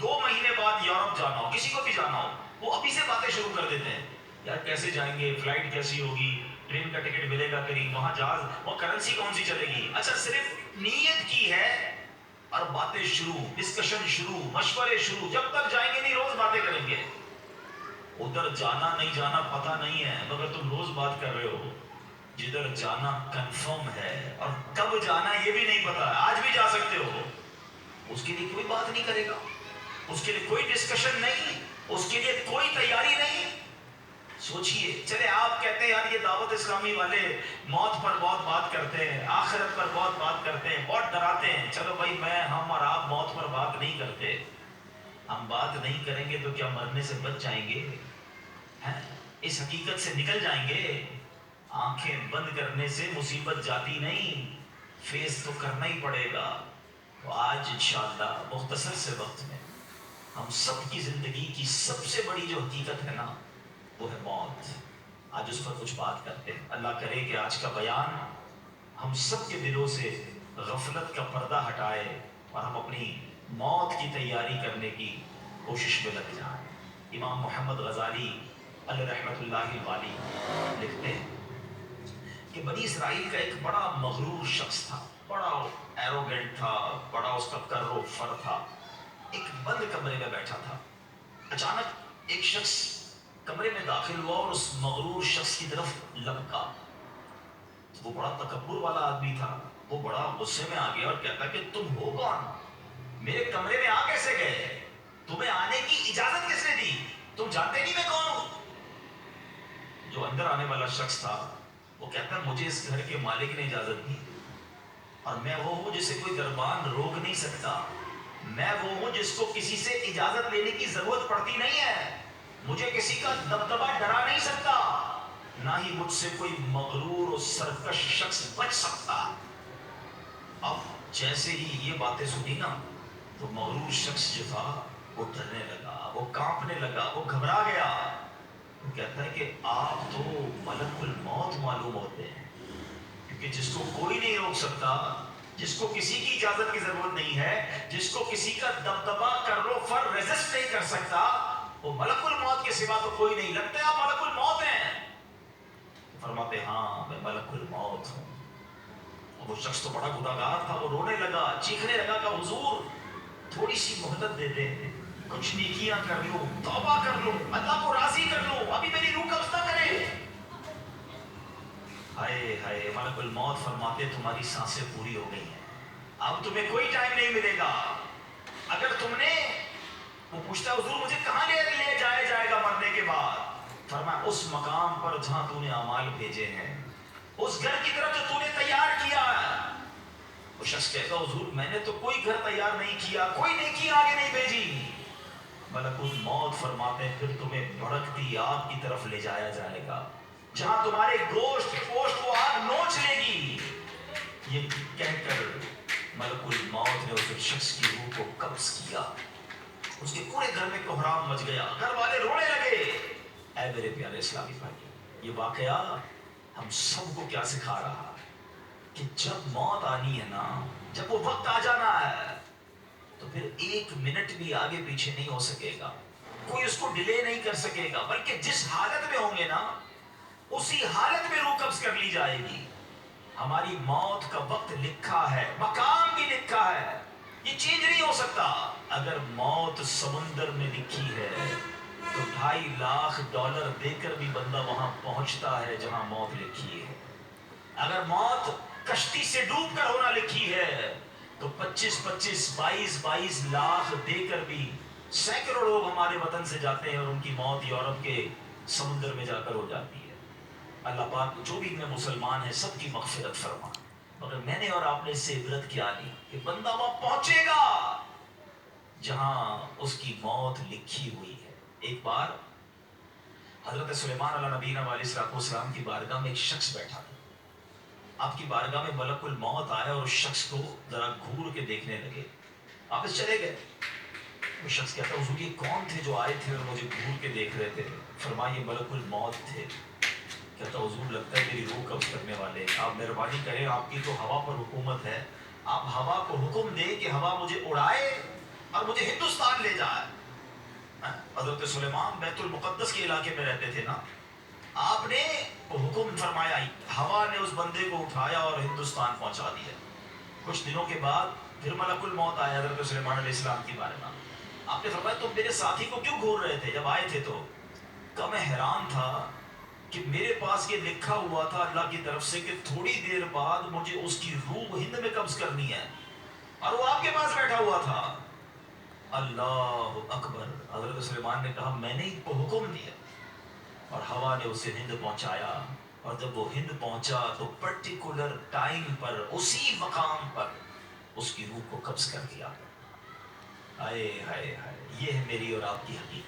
2 مہینے بعد یورپ جانا ہو، کسی کو بھی جانا ہو، وہ ابھی سے باتیں شروع کر دیتے ہیں، یار کیسے جائیں گے، فلائٹ کیسی ہوگی، ٹرین کا ٹکٹ ملے گا کریں، وہاں جہاز، وہ کرنسی کون سی چلے گی. اچھا صرف نیت کی ہے اور باتیں شروع، ڈسکشن شروع، مشورے شروع. جب تک جائیں گے نہیں روز باتیں کریں گے. ادھر جانا نہیں جانا پتہ نہیں ہے مگر تم روز بات کر رہے ہو. جدھر جانا کنفرم ہے اور کب جانا یہ بھی نہیں پتا ہے، آج بھی جا سکتے ہو، اس کے لیے کوئی بات نہیں کرے گا، اس کے لیے کوئی ڈسکشن نہیں، اس کے لیے کوئی تیاری نہیں. سوچئے. چلے آپ کہتے ہیں یار یہ دعوت اسلامی والے موت پر بہت بات کرتے ہیں، آخرت پر بہت بات کرتے ہیں، بہت ڈراتے ہیں. چلو بھائی ہم اور آپ موت پر بات نہیں کرتے. ہم بات نہیں کریں گے تو کیا مرنے سے بچ جائیں گے؟ اس حقیقت سے نکل جائیں گے؟ آنکھیں بند کرنے سے مصیبت جاتی نہیں، فیس تو کرنا ہی پڑے گا. تو آج انشاءاللہ مختصر سے وقت میں ہم سب کی زندگی کی سب سے بڑی جو حقیقت ہے نا وہ ہے موت. آج اس پر کچھ بات کرتے ہیں. اللہ کرے کہ آج کا بیان ہم سب کے دلوں سے غفلت کا پردہ ہٹائے اور ہم اپنی موت کی تیاری کرنے کی کوشش میں لگ جائیں. امام محمد غزالی علیہ رحمت اللہ والی لکھتے ہیں کہ بنی اسرائیل کا ایک بڑا مغرور شخص تھا، بڑا ایروگنٹ تھا، بڑا اس کا کر و فر تھا. ایک بند کمرے میں بیٹھا تھا. اچانک ایک شخص کمرے میں داخل ہوا اور اس مغرور شخص کی طرف لپکا. وہ بڑا تکبر والا آدمی تھا. وہ بڑا غصے میں آ گیا اور کہتا کہ تم ہو کون؟ میرے کمرے میں آ کیسے گئے؟ تمہیں آنے کی اجازت کس نے دی؟ تم جانتے نہیں میں کون ہوں؟ جو اندر آنے والا شخص تھا وہ کہتا مجھے اس گھر کے مالک نے اجازت دی اور میں وہ ہوں جسے کوئی دربان روک نہیں سکتا. میں وہ ہوں جس کو کسی سے اجازت لینے کی ضرورت پڑتی نہیں ہے. مجھے کسی کا دبدبا ڈرا نہیں سکتا، نہ ہی مجھ سے کوئی مغرور اور سرکش شخص بچ سکتا. اب جیسے ہی یہ باتیں سنی نا تو مغرور شخص جو تھا وہ ڈرنے لگا، وہ کانپنے لگا، وہ گھبرا گیا. وہ کہتا ہے کہ آپ تو ملک الموت معلوم ہوتے ہیں، کیونکہ جس کو کوئی نہیں روک سکتا، جس کو کسی کی اجازت کی ضرورت نہیں ہے، جس کو کسی کا دبدبا کر و فر ریزسٹ نہیں کر سکتا، وہ ملک الموت کے سوا تو کوئی نہیں. لگتا ہے آپ ملک الموت ہیں. فرماتے ہاں میں ملک الموت ہوں. اور وہ شخص تو بڑا گناہگار تھا، وہ رونے لگا، چیخنے لگا کہ حضور تھوڑی سی مہلت دے دیں، کچھ نیکیاں کر لوں، توبہ کر لوں، اللہ کو راضی کر لوں، ابھی میری روح قبض نہ کرے. ہائے ہائے. ملک الموت فرماتے تمہاری سانسیں پوری ہو گئی ہیں، اب تمہیں کوئی ٹائم نہیں ملے گا. اگر تم نے، وہ پوچھتا ہے حضور مجھے کہاں لے جایا جائے گا مرنے کے بعد؟ فرمایا اس مقام پر جہاں تو نے اعمال بھیجے ہیں، اس گھر کی طرف جو تو نے تیار کیا ہے. وہ شخص کہتا حضور میں نے تو کوئی گھر تیار نہیں کیا، کوئی نیکی آگے نہیں بھیجی. ملک الموت فرماتے ہیں پھر تمہیں بھڑکتی آگ کی طرف لے جایا جائے گا، جہاں تمہارے گوشت پوشت کو آگ نوچ لے گی. یہ کہہ کر ملک الموت نے اس شخص کی روح کو قبض کیا. اس کے پورے گھر میں کوہرام مچ گیا، گھر والے رونے لگے. اے میرے پیارے اسلامی بھائی، یہ واقعہ ہم سب کو کیا سکھا رہا کہ جب موت آنی ہے نا، جب وہ وقت آ جانا ہے تو پھر ایک منٹ بھی آگے پیچھے نہیں ہو سکے گا، کوئی اس کو ڈیلے نہیں کر سکے گا، بلکہ جس حالت میں ہوں گے نا اسی حالت میں روح قبض کر لی جائے گی. ہماری موت کا وقت لکھا ہے، مقام بھی لکھا ہے، یہ چینج نہیں ہو سکتا. اگر موت سمندر میں لکھی ہے تو $2.5 دے کر بھی بندہ وہاں پہنچتا ہے جہاں موت لکھی ہے. اگر موت کشتی سے ڈوب کر ہونا لکھی ہے تو 22 لاکھ دے کر بھی سینکڑوں لوگ ہمارے وطن سے جاتے ہیں اور ان کی موت یورپ کے سمندر میں جا کر ہو جاتی ہے. اللہ پاک جو بھی میں مسلمان ہیں سب کی مغفرت فرما. مگر میں نے اور آپ نے اس سے عبرت کیا لی کہ بندہ وہاں پہنچے گا جہاں اس کی موت لکھی ہوئی ہے. ایک بار حضرت سلیمان علیہ نبینا علیہ السلام کی بارگاہ میں ایک شخص بیٹھا تھا. آپ کی بارگاہ میں ملک الموت آیا اور اس شخص کو ذرا گھور کے دیکھنے لگے، واپس چلے گئے. وہ شخص کہتا حضور یہ کون تھے جو آئے تھے اور مجھے گھور کے دیکھ رہے تھے؟ فرمایا یہ ملک الموت تھے. کہتا حضور لگتا ہے میری روح قبض کرنے والے، آپ مہربانی کریں، آپ کی تو ہوا پر حکومت ہے، آپ ہوا کو حکم دیں کہ ہوا مجھے اڑائے اور مجھے ہندوستان لے جا ہے. حضرت سلیمان بیت المقدس کے علاقے میں رہتے تھے نا. آپ نے حکم فرمایا, ہوا نے اس بندے کو اٹھایا اور ہندوستان پہنچا دیا. کچھ دنوں کے بعد پھر ملک الموت آیا حضرت سلیمان علیہ السلام کے بارے میں. آپ نے فرمایا تم میرے ساتھی کو کیوں گھور رہے تھے جب آئے تھے تو؟ کہ میں حیران تھا کہ میرے پاس یہ لکھا ہوا تھا اللہ کی طرف سے کہ تھوڑی دیر بعد مجھے اس کی روح ہند میں قبض کرنی ہے, اور وہ آپ کے پاس بیٹھا ہوا تھا. اللہ اکبر. حضرت سلیمان نے کہا میں نے ان کو حکم دیا اور ہوا نے اسے ہند پہنچایا, اور جب وہ ہند پہنچا تو پرٹیکولر ٹائم پر اسی مقام پر اس کی روح کو قبض کر دیا. ہائے ہائے ہائے, یہ ہے میری اور آپ کی حقیقت.